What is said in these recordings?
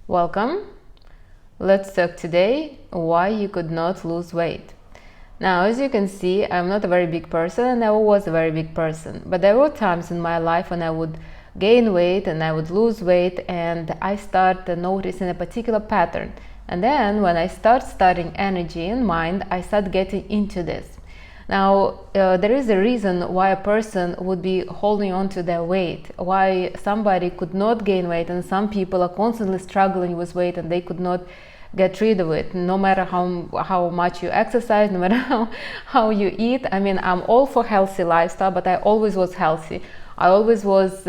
Welcome. Let's talk today why you could not lose weight. Now, as you can see, I'm not a very big person and never was a very big person, but there were times in my life when I would gain weight and I would lose weight, and I start noticing a particular pattern. And then when I start studying energy and mind, I start getting into this. Now, there is a reason why a person would be holding on to their weight, why somebody could not gain weight, and some people are constantly struggling with weight and they could not get rid of it, no matter how much you exercise, no matter how you eat. I mean, I'm all for healthy lifestyle, but I always was healthy. I always was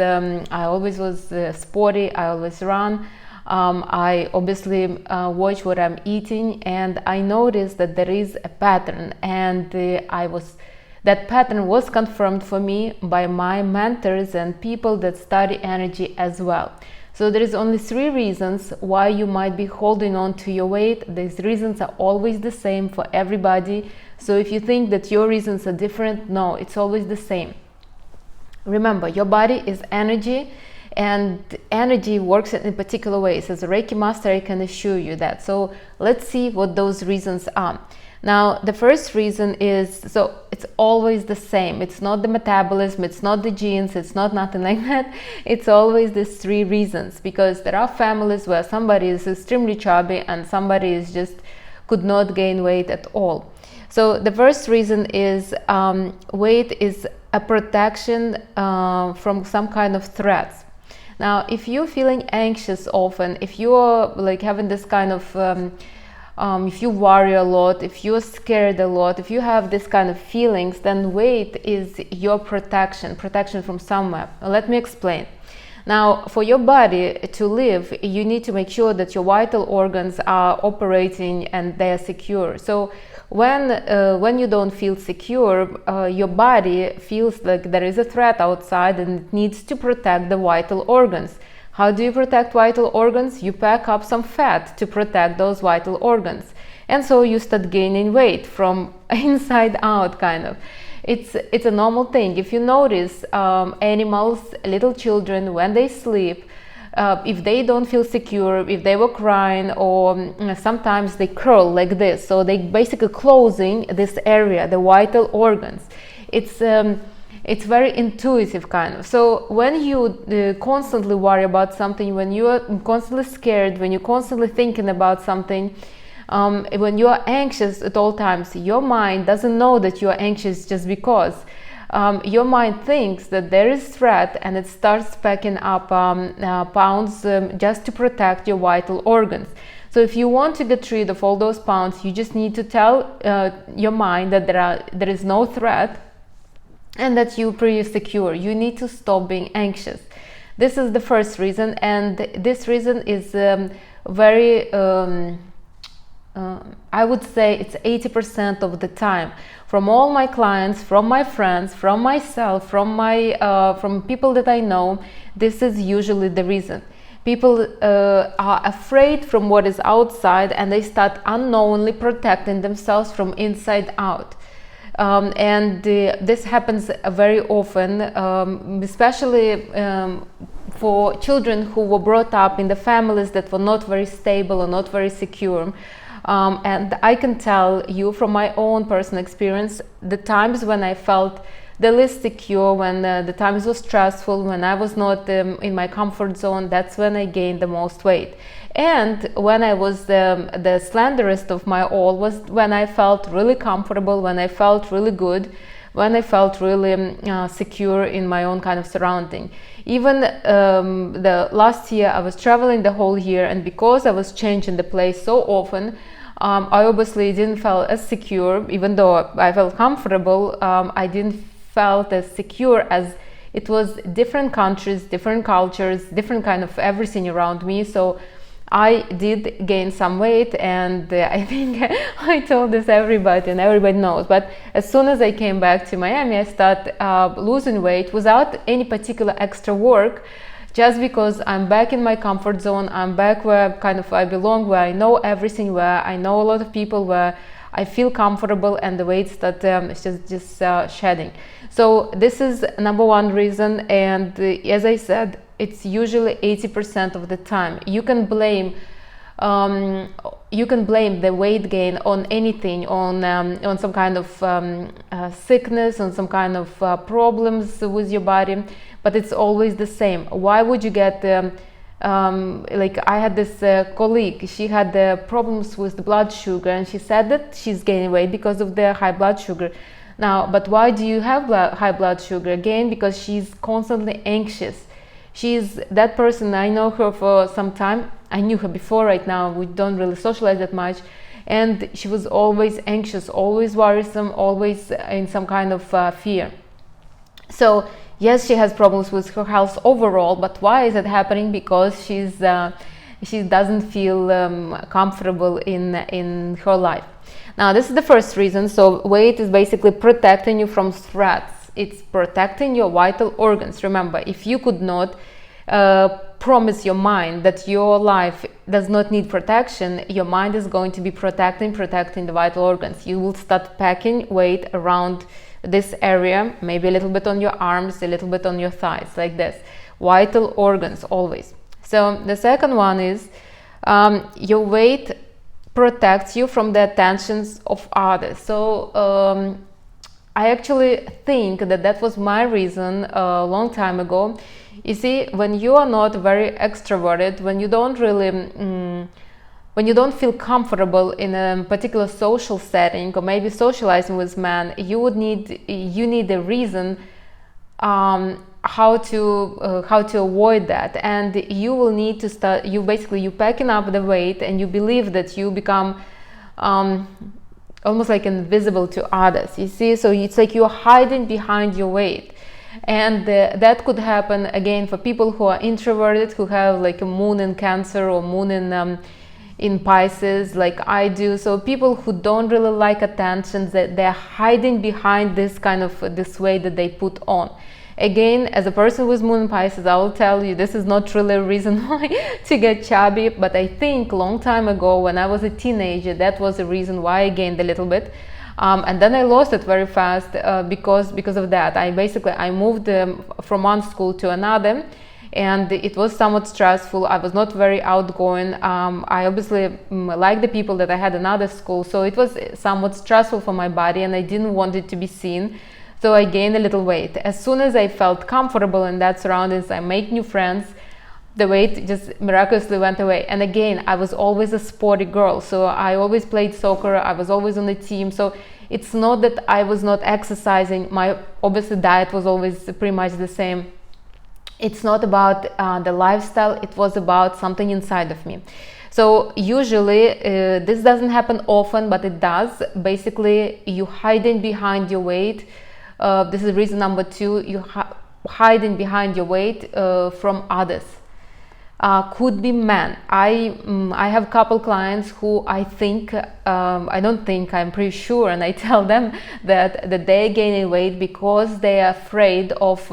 sporty. I always run. I obviously watch what I'm eating, and I noticed that there is a pattern, and that pattern was confirmed for me by my mentors and people that study energy as well. So there is only 3 reasons why you might be holding on to your weight. These reasons are always the same for everybody. So if you think that your reasons are different, no, it's always the same. Remember, your body is energy, and energy works in particular ways. As a Reiki master, I can assure you that. So let's see what those reasons are. Now, the first reason is, so it's always the same. It's not the metabolism, it's not the genes, it's not nothing like that. It's always these 3 reasons, because there are families where somebody is extremely chubby and somebody is just could not gain weight at all. So the first reason is weight is a protection from some kind of threats. Now, if you're feeling anxious often, if you're like having this kind of if you worry a lot, if you're scared a lot, if you have this kind of feelings, then weight is your protection from somewhere. Let me explain. Now, for your body to live, you need to make sure that your vital organs are operating and they are secure. So when you don't feel secure, your body feels like there is a threat outside and it needs to protect the vital organs. How do you protect vital organs? You pack up some fat to protect those vital organs. And so you start gaining weight from inside out, kind of. It's a normal thing. If you notice animals, little children, when they sleep, if they don't feel secure, if they were crying, or sometimes they curl like this, so they basically closing this area, the vital organs. It's very intuitive kind of. So when you constantly worry about something, when you are constantly scared, when you're constantly thinking about something, when you are anxious at all times, your mind doesn't know that you are anxious just because. Your mind thinks that there is threat, and it starts packing up pounds just to protect your vital organs. So if you want to get rid of all those pounds, you just need to tell your mind that there is no threat and that you're pretty secure. You need to stop being anxious. This is the first reason, and this reason is very I would say it's 80% of the time. From all my clients, from my friends, from myself, from people that I know, this is usually the reason. People are afraid from what is outside, and they start unknowingly protecting themselves from inside out. This happens very often, especially for children who were brought up in the families that were not very stable or not very secure. And I can tell you from my own personal experience, the times when I felt the least secure, when the times were stressful, when I was not in my comfort zone, that's when I gained the most weight. And when I was the slenderest of my all was when I felt really comfortable, when I felt really good, when I felt really secure in my own kind of surrounding. Even the last year, I was traveling the whole year, and because I was changing the place so often, I obviously didn't feel as secure. Even though I felt comfortable, I didn't felt as secure, as it was different countries, different cultures, different kind of everything around me. So I did gain some weight, and I think I told this everybody and everybody knows, but as soon as I came back to Miami, I started losing weight without any particular extra work, just because I'm back in my comfort zone. I'm back where kind of I belong, where I know everything, where I know a lot of people, where I feel comfortable, and the weight that just shedding. So this is number one reason, and as I said, it's usually 80% of the time. You can blame the weight gain on anything, on some kind of sickness, on some kind of problems with your body, but it's always the same. Why would you get like I had this colleague, she had problems with the blood sugar, and she said that she's gaining weight because of the high blood sugar. Now, but why do you have high blood sugar? Again, because she's constantly anxious. She's that person. I know her for some time. I knew her before. Right now we don't really socialize that much, and she was always anxious, always worrisome, always in some kind of fear. So yes, she has problems with her health overall, but why is it happening? Because she doesn't feel comfortable in her life. Now, this is the first reason. So weight is basically protecting you from threats. It's protecting your vital organs. Remember, if you could not promise your mind that your life does not need protection, your mind is going to be protecting the vital organs. You will start packing weight around this area, maybe a little bit on your arms, a little bit on your thighs, like this. Vital organs always. So the second one is your weight protects you from the attentions of others. So I actually think that was my reason a long time ago. You see, when you are not very extroverted, when you don't really when you don't feel comfortable in a particular social setting, or maybe socializing with men, you need a reason how to avoid that, and you will need to start. You packing up the weight, and you believe that you become almost like invisible to others. You see, so it's like you're hiding behind your weight. And that could happen again for people who are introverted, who have like a moon in Cancer or moon in Pisces, like I do. So people who don't really like attention, that they're hiding behind this kind of this weight that they put on. Again, as a person with moon in Pisces, I will tell you this is not really a reason why to get chubby, but I think long time ago when I was a teenager, that was the reason why I gained a little bit. And then I lost it very fast because of that. I moved from one school to another, and it was somewhat stressful. I was not very outgoing. I obviously liked the people that I had in other school, so it was somewhat stressful for my body, and I didn't want it to be seen. So I gained a little weight. As soon as I felt comfortable in that surroundings, I made new friends, the weight just miraculously went away. And again, I was always a sporty girl, so I always played soccer, I was always on the team. So it's not that I was not exercising. My obviously diet was always pretty much the same. It's not about the lifestyle, it was about something inside of me. So usually this doesn't happen often, but it does. Basically, you hiding behind your weight. This is reason number two. You hiding behind your weight from others. Could be men. I have a couple clients who I'm pretty sure, and I tell them that they're gaining weight because they are afraid of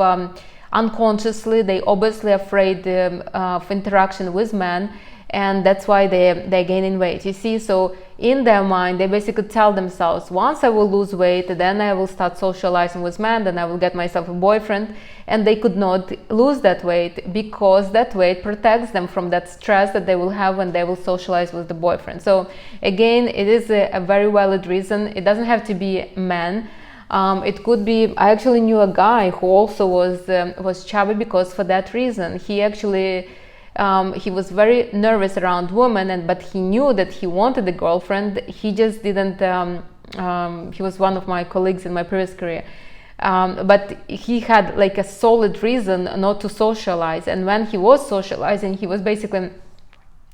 unconsciously, they obviously afraid of interaction with men, and that's why they're gaining weight. You see, so in their mind they basically tell themselves, once I will lose weight, then I will start socializing with men, then I will get myself a boyfriend. And they could not lose that weight because that weight protects them from that stress that they will have when they will socialize with the boyfriend. So again, it is a very valid reason. It doesn't have to be men. It could be. I actually knew a guy who also was chubby because for that reason. He actually he was very nervous around women, but he knew that he wanted a girlfriend. He just didn't. He was one of my colleagues in my previous career. But he had like a solid reason not to socialize, and when he was socializing, he was basically,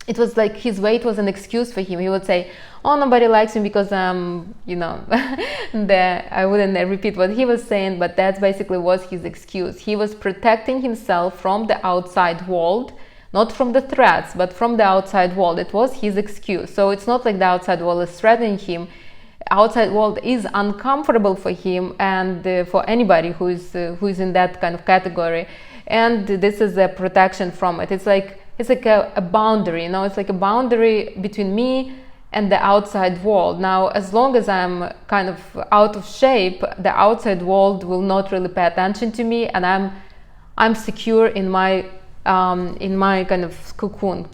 it was like his weight was an excuse for him. He would say, oh, nobody likes me because I wouldn't repeat what he was saying, but that basically was his excuse. He was protecting himself from the outside world, not from the threats, but from the outside world. It was his excuse. So it's not like the outside world is threatening him. Outside world is uncomfortable for him and for anybody who is in that kind of category, and this is a protection from it. It's like a boundary, it's like a boundary between me and the outside world. Now, as long as I'm kind of out of shape, the outside world will not really pay attention to me, and I'm secure in my in my kind of cocoon,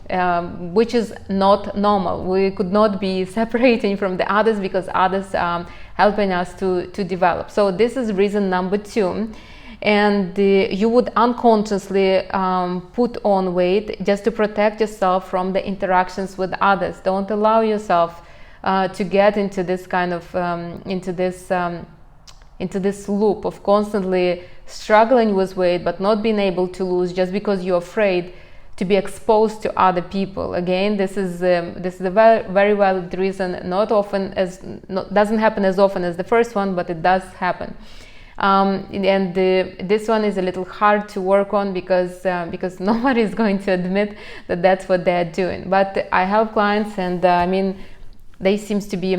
which is not normal. We could not be separating from the others because others helping us to develop. So this is reason number 2. And you would unconsciously put on weight just to protect yourself from the interactions with others. Don't allow yourself to get into this kind of into this loop of constantly struggling with weight but not being able to lose just because you're afraid to be exposed to other people. Again, this is a very, very valid reason. Doesn't happen as often as the first one, but it does happen. This one is a little hard to work on because nobody is going to admit that that's what they're doing. But I help clients, and I mean, they seems to be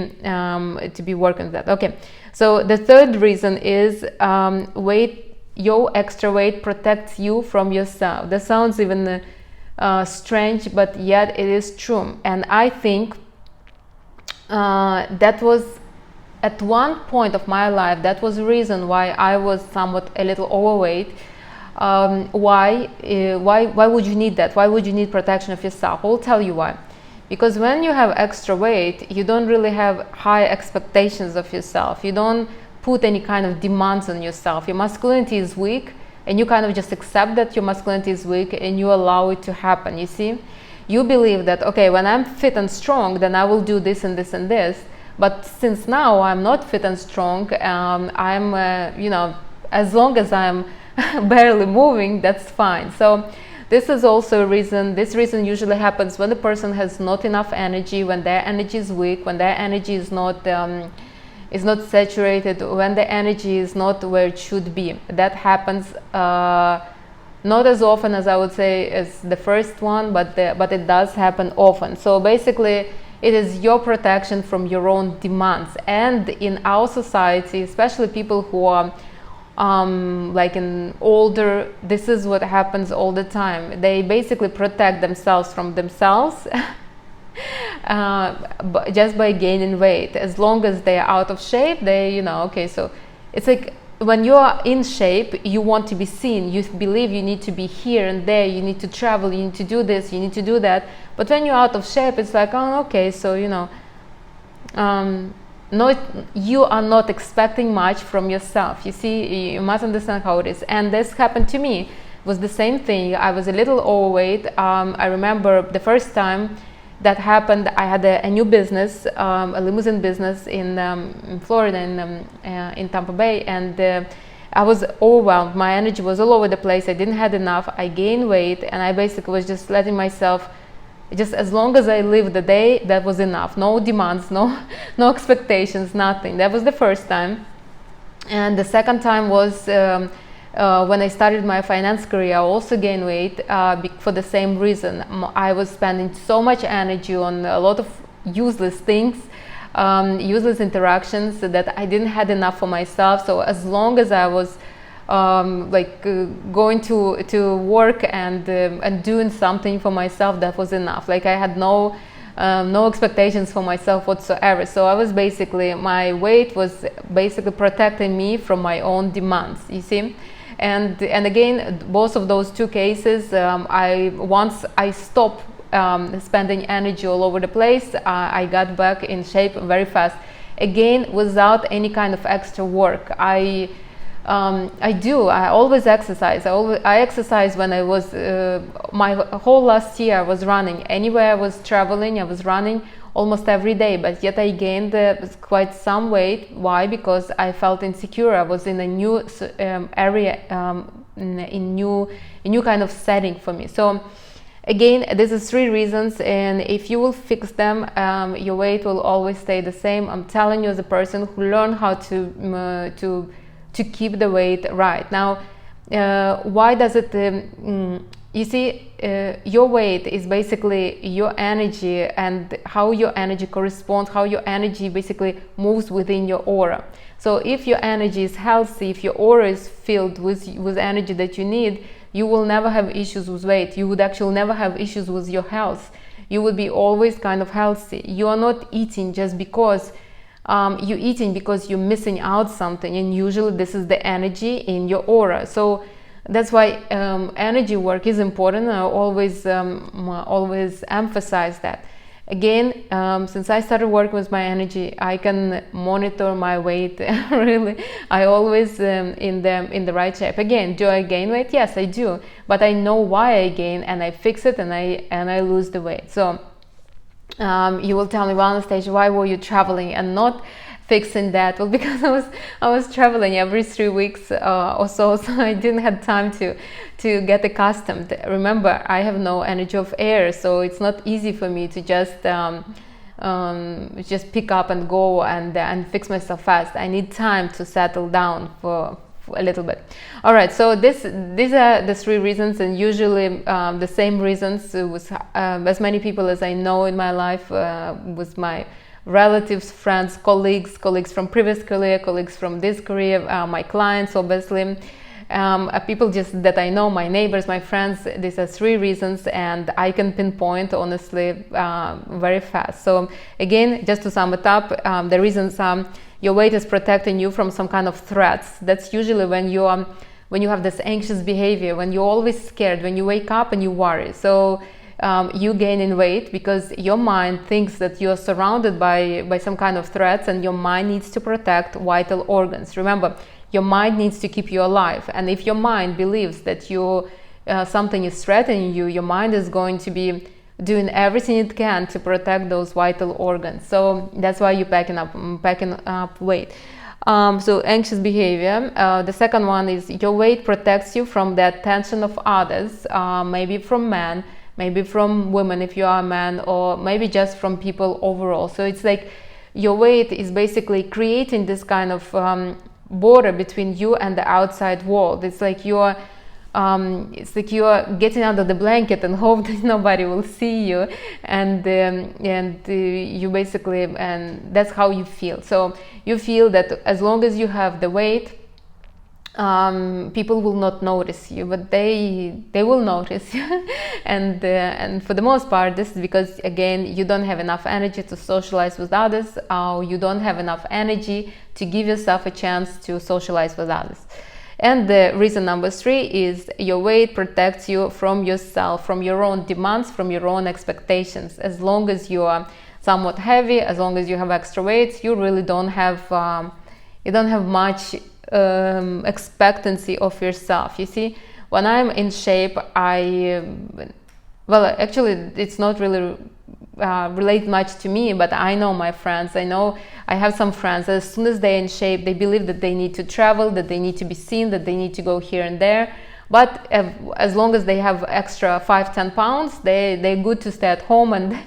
working on that. Okay, so the third reason is weight. Your extra weight protects you from yourself. That sounds even strange, but yet it is true. And I think that was at one point of my life, that was the reason why I was somewhat a little overweight. Why would you need that? Why would you need protection of yourself? I'll tell you why. Because when you have extra weight, you don't really have high expectations of yourself. You don't put any kind of demands on yourself. Your masculinity is weak, and you kind of just accept that your masculinity is weak and you allow it to happen. You see, you believe that, okay, when I'm fit and strong, then I will do this and this and this. But since now I'm not fit and strong, I'm as long as I'm barely moving, that's fine. So this is also a reason. This reason usually happens when the person has not enough energy, when their energy is weak, when their energy is not saturated, when the energy is not where it should be. That happens not as often as I would say as the first one, but it does happen often. So basically, it is your protection from your own demands. And in our society, especially people who are like in older, this is what happens all the time. They basically protect themselves from themselves just by gaining weight. As long as they are out of shape, okay, so it's like when you are in shape, you want to be seen. You believe you need to be here and there, you need to travel, you need to do this, you need to do that. But when you're out of shape, it's like, oh, okay, so you are not expecting much from yourself. You see, you must understand how it is. And this happened to me. It was the same thing. I was a little overweight. I remember the first time that happened, I had a new business, a limousine business in Florida, in Tampa Bay, and I was overwhelmed. My energy was all over the place. I didn't have enough. I gained weight, and I basically was just letting myself, just as long as I lived the day, that was enough. No demands, no expectations, nothing. That was the first time. And the second time was when I started my finance career. I also gained weight for the same reason. I was spending so much energy on a lot of useless things, useless interactions, that I didn't have enough for myself. So as long as I was going to work and doing something for myself, that was enough. Like I had no expectations for myself whatsoever. So I was basically, my weight was basically protecting me from my own demands, you see. And again, both of those two cases, once I stopped spending energy all over the place, I got back in shape very fast. Again, without any kind of extra work. I always exercise. I exercise when I was, my whole last year I was running. Anywhere I was traveling, I was running almost every day, but yet I gained quite some weight. Why? Because I felt insecure. I was in a new area, in new kind of setting for me. So again, this is 3 reasons, and if you will fix them, your weight will always stay the same. I'm telling you, as a person who learned how to keep the weight right. Now, why does it, you see, your weight is basically your energy and how your energy corresponds, how your energy basically moves within your aura. So if your energy is healthy, if your aura is filled with energy that you need, you will never have issues with weight. You would actually never have issues with your health. You would be always kind of healthy. You are not eating just because you're eating because you're missing out something, and usually this is the energy in your aura. So that's why energy work is important. I always emphasize that. Again, since I started working with my energy, I can monitor my weight. Really, I always in the right shape. Again, do I gain weight? Yes, I do, but I know why I gain, and I fix it, and I lose the weight. So you will tell me, well, Anastasia, why were you traveling and not fixing that? Well, because I was traveling every 3 weeks or so I didn't have time to get accustomed. Remember, I have no energy of air, so it's not easy for me to just pick up and go and fix myself fast. I need time to settle down for a little bit. All right, so these are the 3 reasons, and usually the same reasons with as many people as I know in my life, with my relatives, friends, colleagues from previous career, colleagues from this career, my clients, obviously, people just that I know, my neighbors, my friends. These are 3 reasons, and I can pinpoint honestly very fast. So again, just to sum it up, the reasons are: your weight is protecting you from some kind of threats. That's usually when you have this anxious behavior, when you're always scared, when you wake up and you worry. So you gain in weight because your mind thinks that you're surrounded by some kind of threats, and your mind needs to protect vital organs. Remember, your mind needs to keep you alive, and if your mind believes that something is threatening you, your mind is going to be doing everything it can to protect those vital organs. So that's why you're packing up weight. So anxious behavior. The second one is your weight protects you from the attention of others, maybe from men, maybe from women if you are a man, or maybe just from people overall. So it's like your weight is basically creating this kind of border between you and the outside world. It's like you're getting under the blanket and hope that nobody will see you, and you basically, and that's how you feel. So you feel that as long as you have the weight, people will not notice you, but they will notice you. And for the most part, this is because, again, you don't have enough energy to socialize with others, or you don't have enough energy to give yourself a chance to socialize with others. And the reason number 3 is your weight protects you from yourself, from your own demands, from your own expectations. As long as you are somewhat heavy, as long as you have extra weight, you really don't have much expectancy of yourself. You see, when I'm in shape, actually it's not really relate much to me, but I know my friends. I have some friends, as soon as they're in shape, they believe that they need to travel, that they need to be seen, that they need to go here and there. But as long as they have extra 5-10 pounds, they're good to stay at home and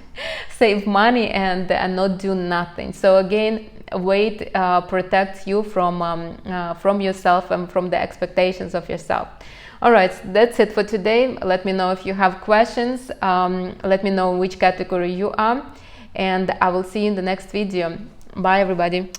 save money and not do nothing. So again, weight protects you from yourself and from the expectations of yourself. All right, that's it for today. Let me know if you have questions. Let me know which category you are, and I will see you in the next video. Bye, everybody.